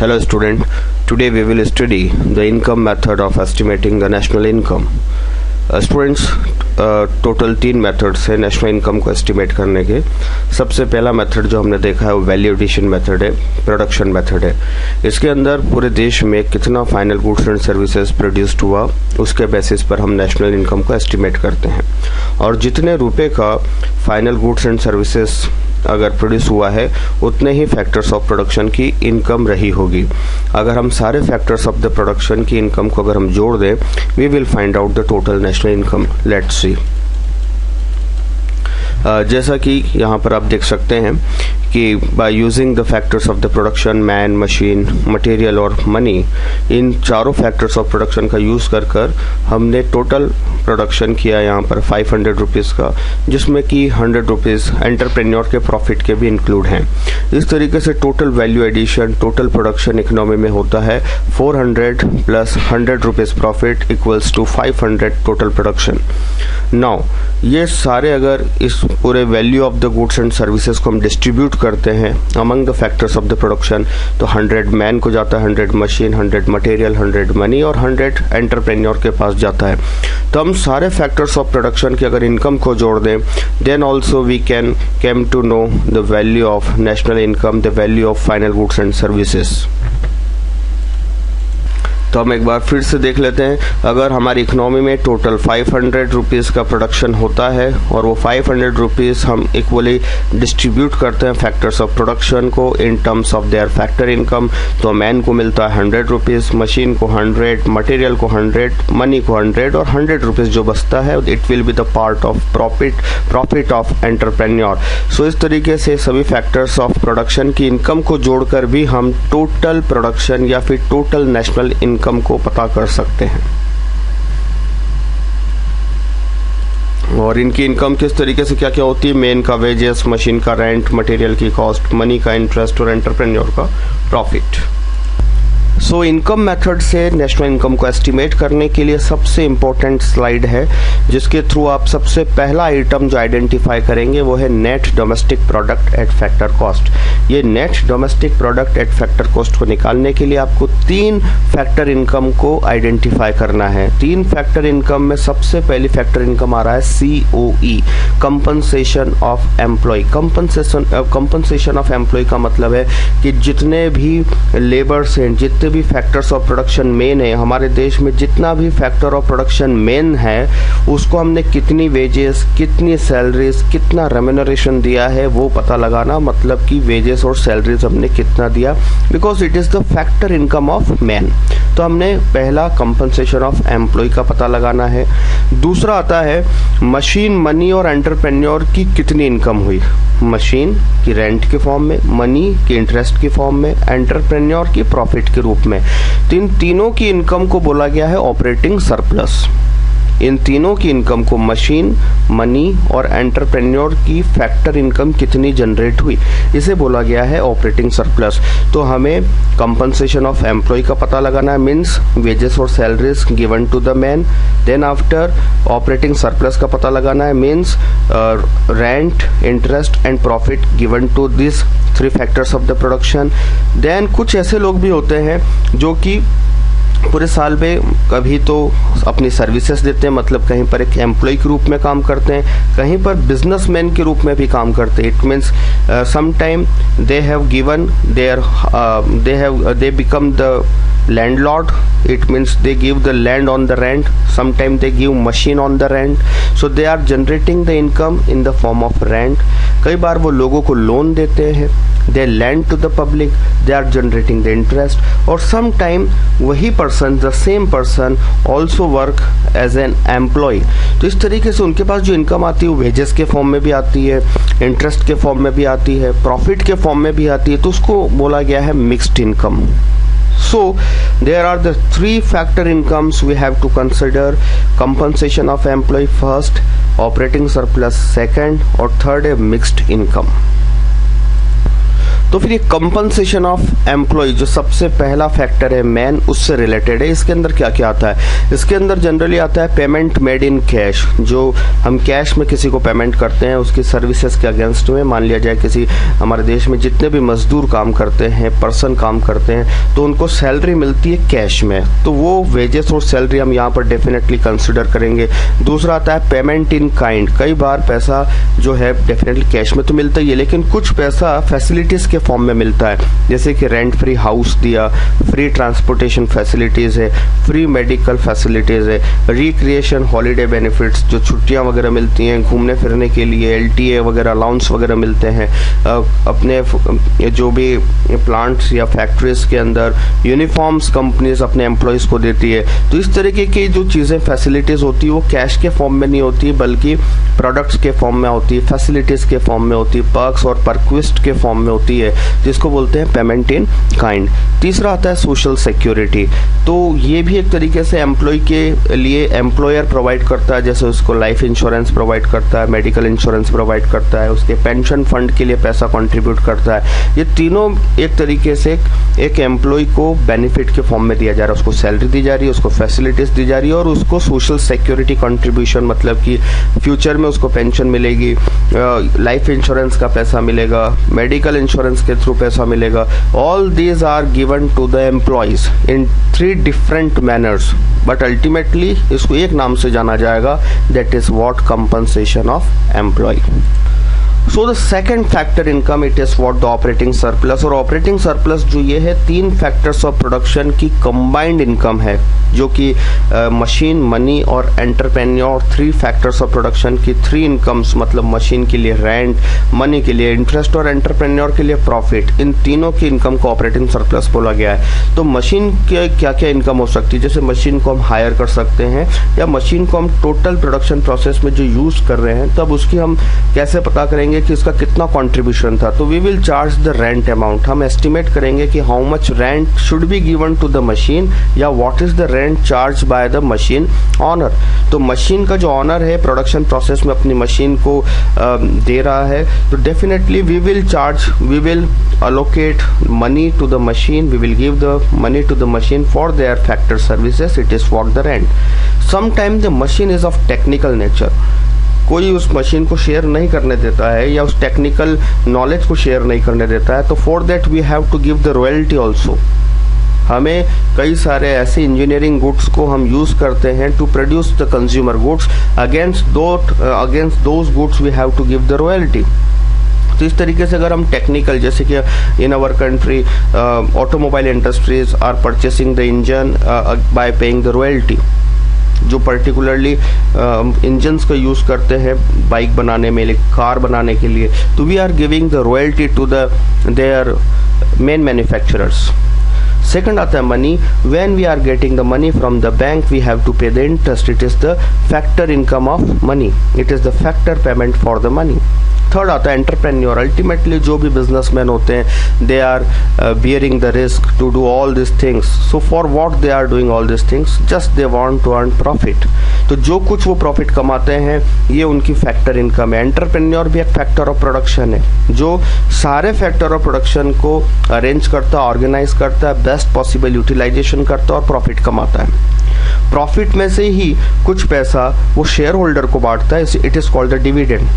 Hello student, today we will study the income method of estimating the national income. Students, total 3 methods है national income को estimate करने के। सबसे पहला method जो हमने देखा है वो वैल्यू एडिशन मेथड है, प्रोडक्शन मेथड है। इसके अंदर पूरे देश में कितना final goods and services produced हुआ उसके बेसिस पर हम नेशनल इनकम को एस्टिमेट करते हैं, और जितने रुपए का फाइनल गुड्स एंड सर्विसेज अगर प्रोड्यूस हुआ है उतने ही फैक्टर्स ऑफ प्रोडक्शन की इनकम रही होगी। अगर हम सारे फैक्टर्स ऑफ द प्रोडक्शन की इनकम को अगर हम जोड़ दें, we will find out the total national income. Let's see. जैसा कि यहाँ पर आप देख सकते हैं कि by using the factors of the production, man, machine, material और मनी, इन चारों फैक्टर्स ऑफ प्रोडक्शन का यूज़ कर हमने टोटल प्रोडक्शन किया यहाँ पर 500 रुपीज़ का, जिसमें कि 100 रुपीज़ एंटरप्रेन्योर के प्रॉफिट के भी इंक्लूड हैं। इस तरीके से total value addition, total production economy में होता है 400 plus 100 rupees profit equals to 500 total production. Now ये सारे अगर इस पूरे value of the goods and services को हम डिस्ट्रीब्यूट करते हैं among the factors of the production, तो 100 मैन को जाता है, 100 मशीन, 100 मटेरियल, 100 मनी और 100 एंटरप्रेन्योर के पास जाता है। तो हम सारे फैक्टर्स ऑफ प्रोडक्शन की अगर इनकम को जोड़ दें, then also we can came to know the value of national income, the value of final goods and services. तो हम एक बार फिर से देख लेते हैं। अगर हमारी इकोनॉमी में टोटल 500 रुपीज़ का प्रोडक्शन होता है और वो 500 रुपीज़ हम इक्वली डिस्ट्रीब्यूट करते हैं फैक्टर्स ऑफ प्रोडक्शन को in terms of their factor income, तो मैन को मिलता है 100 रुपीज़, मशीन को 100, मटेरियल को 100, मनी को 100 और 100 रुपीज़ जो बचता है it will be the part of profit of entrepreneur. So इस तरीके से सभी फैक्टर्स ऑफ प्रोडक्शन की इनकम को जोड़कर भी हम टोटल प्रोडक्शन या फिर टोटल नेशनल इनकम को पता कर सकते हैं। और इनकी इनकम किस तरीके से क्या क्या होती है? मेन का वेजेस, मशीन का रेंट, मटेरियल की कॉस्ट, मनी का इंटरेस्ट और एंटरप्रेन्योर का प्रॉफिट। सो इनकम मेथड से नेशनल इनकम को एस्टिमेट करने के लिए सबसे इम्पोर्टेंट स्लाइड है, जिसके थ्रू आप सबसे पहला आइटम जो आइडेंटिफाई करेंगे वो है net domestic product at factor cost. ये net domestic product at factor cost को निकालने के लिए आपको 3 फैक्टर इनकम को आइडेंटिफाई करना है। 3 फैक्टर इनकम में सबसे पहली फैक्टर इनकम आ रहा है COE, compensation of employ. Compensation of employ का मतलब है कि जितने भी लेबर्स हैं, जितने भी फैक्टर्स ऑफ प्रोडक्शन मेन है हमारे देश में, जितना भी फैक्टर ऑफ प्रोडक्शन मेन है उसको हमने कितनी वेजेस, कितनी सैलरीज, कितना रेम्यूनरेशन दिया है वो पता लगाना। मतलब कि वेजेस और सैलरीज हमने कितना दिया, because it is the factor income of man. तो हमने पहला कंपनसेशन ऑफ एम्प्लॉय का पता लगाना है। दूसरा आता है मशीन, मनी और एंटरप्रेन्योर की कितनी इनकम हुई। मशीन की रेंट के फॉर्म में, मनी की इंटरेस्ट के फॉर्म में, एंटरप्रेन्योर की प्रॉफिट के रूप में। तो इन तीनों की इनकम को बोला गया है ऑपरेटिंग सरप्लस। इन तीनों की इनकम को मशीन, मनी और एंटरप्रेन्योर की फैक्टर इनकम कितनी जनरेट हुई, इसे बोला गया है ऑपरेटिंग सरप्लस। तो हमें कंपनसेशन ऑफ एम्प्लॉय का पता लगाना है, मीन्स वेजेस और salaries given to the man. Then after operating surplus का पता लगाना है, means rent, interest and profit given to this 3 factors of the production. Then कुछ ऐसे लोग भी होते हैं जो कि पूरे साल में कभी तो अपनी सर्विसेज देते हैं, मतलब कहीं पर एक एम्प्लॉय के रूप में काम करते हैं, कहीं पर बिजनेसमैन के रूप में भी काम करते हैं। It means sometime they have given their they become the landlord, it means they give the land on the rent, sometimes they give machine on the rent, so they are generating the income in the form of rent. कई बार वो लोगों को loan देते हैं, they lend to the public, they are generating the interest, और sometime वही person, the same person also work as an employee। तो इस तरीके से उनके पास जो इनकम आती है वो वेजेस के फॉर्म में भी आती है, इंटरेस्ट के फॉर्म में भी आती है, प्रॉफिट के फॉर्म में भी आती है, तो उसको बोला गया है mixed income. So there are the 3 factor incomes we have to consider: compensation of employee first, operating surplus second, और third है mixed income। तो फिर ये कंपनसेशन ऑफ एम्प्लॉय जो सबसे पहला फैक्टर है मैन, उससे रिलेटेड है। इसके अंदर क्या क्या आता है? इसके अंदर जनरली आता है पेमेंट मेड इन कैश, जो हम कैश में किसी को पेमेंट करते हैं उसकी सर्विसेज के अगेंस्ट में। मान लिया जाए किसी हमारे देश में जितने भी मजदूर काम करते हैं, पर्सन काम करते हैं, तो उनको सैलरी मिलती है कैश में, तो वो वेजेस और सैलरी हम यहाँ पर डेफिनेटली कंसिडर करेंगे। दूसरा आता है पेमेंट इन काइंड। कई बार पैसा जो है डेफिनेटली कैश में तो मिलता ही है, लेकिन कुछ पैसा फैसिलिटीज के फॉर्म में मिलता है, जैसे कि रेंट फ्री हाउस दिया, फ्री ट्रांसपोर्टेशन फैसिलिटीज है, फ्री मेडिकल फैसिलिटीज है, रिक्रिएशन हॉलीडे बेनिफिट्स जो छुट्टियां वगैरह मिलती हैं घूमने फिरने के लिए, एलटीए वगैरह अलाउंस वगैरह मिलते हैं, अपने जो भी प्लांट्स या फैक्ट्रीज के अंदर यूनिफॉर्म्स कंपनीज अपने एम्प्लॉयज को देती है। तो इस तरीके की जो चीज़ें फैसिलिटीज होती है वो कैश के फॉर्म में नहीं होती, बल्कि प्रोडक्ट्स के फॉर्म में होती है, फैसिलिटीज के फॉर्म में होती है, पर्क्स और परक्विस्ट के फॉर्म में होती है, जिसको बोलते हैं पेमेंट इन काइंड। तीसरा आता है सोशल सिक्योरिटी। तो ये भी एक तरीके से एम्प्लॉय के लिए एम्प्लॉयर प्रोवाइड करता है, जैसे उसको लाइफ इंश्योरेंस प्रोवाइड करता है, मेडिकल इंश्योरेंस प्रोवाइड करता है, उसके पेंशन फंड के लिए पैसा कंट्रीब्यूट करता है। ये तीनों एक तरीके से एक एम्प्लॉय को बेनिफिट के फॉर्म में दिया जा रहा है, उसको सैलरी दी जा रही है, उसको फैसिलिटीज दी जा रही है और उसको सोशल सिक्योरिटी कंट्रीब्यूशन, मतलब कि फ्यूचर में उसको पेंशन मिलेगी, लाइफ इंश्योरेंस का पैसा मिलेगा, मेडिकल इंश्योरेंस के थ्रू पैसा मिलेगा। All these are given to the employees in 3 different manners, but ultimately इसको एक नाम से जाना जाएगा, that is what compensation of employ. So the second factor income, it is what the operating surplus. और ऑपरेटिंग सरप्लस जो ये है 3 फैक्टर्स ऑफ प्रोडक्शन की कंबाइंड इनकम है, जो कि मशीन, मनी और एंटरप्रेन्योर 3 फैक्टर्स ऑफ प्रोडक्शन की 3 इनकम्स, मतलब मशीन के लिए रेंट, मनी के लिए इंटरेस्ट और एंटरप्रेन्योर के लिए प्रॉफिट, इन तीनों की इनकम को ऑपरेटिंग सरप्लस बोला गया है। तो मशीन के क्या क्या इनकम हो सकती है? जैसे मशीन को हम हायर कर सकते हैं, या मशीन को हम टोटल प्रोडक्शन प्रोसेस में जो यूज कर रहे हैं तब उसकी हम कैसे पता करेंगे कि इसका कितना कंट्रीब्यूशन था? तो we will charge the rent amount. हम एस्टिमेट करेंगे कि how much rent should be given to the machine, या what is the rent charge by the machine owner. तो मशीन का जो ऑनर है प्रोडक्शन प्रोसेस में अपनी मशीन को दे रहा है, तो definitely we will allocate money to the machine, we will give the money to the machine for their factor services, it is for the rent. Sometimes the machine is of technical nature, कोई उस machine को share नहीं करने देता है या उस technical knowledge को शेयर नहीं करने देता है, तो for that we have to give the royalty also. हमें कई सारे ऐसे इंजीनियरिंग गुड्स को हम यूज करते हैं to produce the consumer goods, against those goods we have to give the royalty. तो इस तरीके से अगर हम टेक्निकल, जैसे कि in our country automobile industries are purchasing the engine by paying the royalty, जो पर्टिकुलरली इंजन्स का यूज़ करते हैं बाइक बनाने में, कार बनाने के लिए, तो we are giving the royalty to their main manufacturers. Second आता है money. When we are getting the money from the bank we have to pay the interest, it is the factor income of money, it is the factor payment for the money. Third आता है entrepreneur. Ultimately जो भी businessman होते हैं, they are bearing the risk to do all this things, so for what they are doing all this things, just they want to earn profit. तो जो कुछ वो प्रॉफिट कमाते हैं ये उनकी फैक्टर इनकम है। एंटरप्रेन्योर भी एक फैक्टर ऑफ प्रोडक्शन है, जो सारे फैक्टर ऑफ प्रोडक्शन को अरेंज करता है, ऑर्गेनाइज करता है, बेस्ट पॉसिबल यूटिलाइजेशन करता है और प्रॉफिट कमाता है। प्रॉफिट में से ही कुछ पैसा वो शेयर होल्डर को बांटता है, it is called the dividend.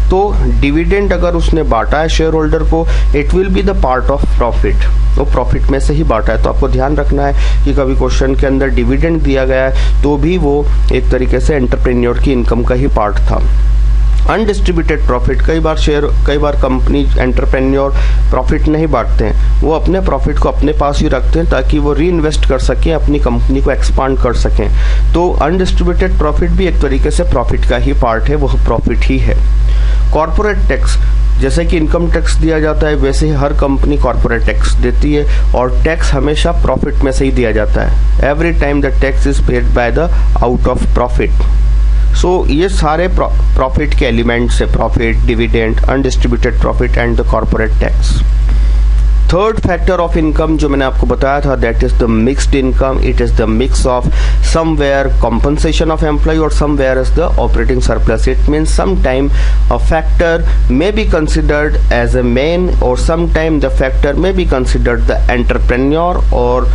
तो डिविडेंड अगर उसने बांटा है शेयर होल्डर को, it will be the part of profit, वो प्रॉफिट में से ही बांटा है। तो आपको ध्यान रखना है कि कभी क्वेश्चन के अंदर डिविडेंड दिया गया है तो भी वो एक तरीके से एंटरप्रेन्योर की इनकम का ही पार्ट था। अनडिस्ट्रीब्यूटेड प्रॉफिट, कई बार कंपनी एंटरप्रेन्योर प्रॉफिट नहीं बांटते हैं, वो अपने प्रॉफिट को अपने पास ही रखते हैं ताकि वो री इन्वेस्ट कर सकें, अपनी कंपनी को एक्सपांड कर सकें। तो अनडिस्ट्रीब्यूटेड प्रॉफिट भी एक तरीके से प्रॉफिट का ही पार्ट है, वह प्रॉफिट ही है। कॉर्पोरेट टैक्स, जैसे कि इनकम टैक्स दिया जाता है वैसे ही हर कंपनी कॉर्पोरेट टैक्स देती है, और टैक्स हमेशा प्रॉफिट में से ही दिया जाता है। Every time the tax is paid by the out of profit. So ये सारे प्रॉफिट के एलिमेंट्स है, profit, dividend, undistributed profit and the corporate tax. Third factor of income जो मैंने आपको बताया था, that is the mixed income. It is the mix of somewhere compensation of employee or somewhere as the operating surplus. It means sometime a factor may be considered as a main, or sometime the factor may be considered the entrepreneur or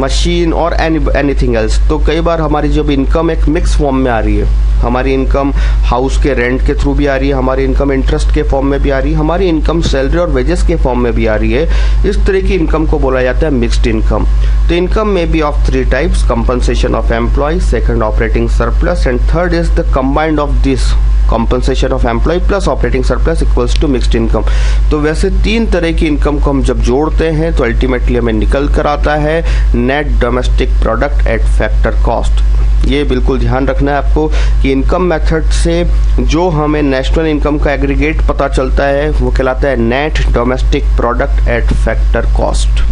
machine or anything else. तो कई बार हमारी जब income एक mix form में आ रही है, हमारी income house के रेंट के थ्रू भी आ रही है, हमारी इनकम इंटरेस्ट के फॉर्म में भी आ रही है, हमारी इनकम सैलरी और वेजेस के फॉर्म में भी आ रही है, इस तरह की इनकम को बोला जाता है मिक्स्ड इनकम. तो इनकम में be of three types: compensation of employ, second operating surplus, and third is the combined of this compensation of employ plus operating surplus equals to mixed income. तो वैसे तीन तरह की इनकम को हम जब जोड़ते हैं तो अल्टीमेटली हमें निकल कर आता है net domestic product at factor cost. ये बिल्कुल ध्यान रखना है आपको कि इनकम मेथड से जो हमें नेशनल इनकम का एग्रीगेट पता चलता है वो कहलाता है net domestic product at factor cost.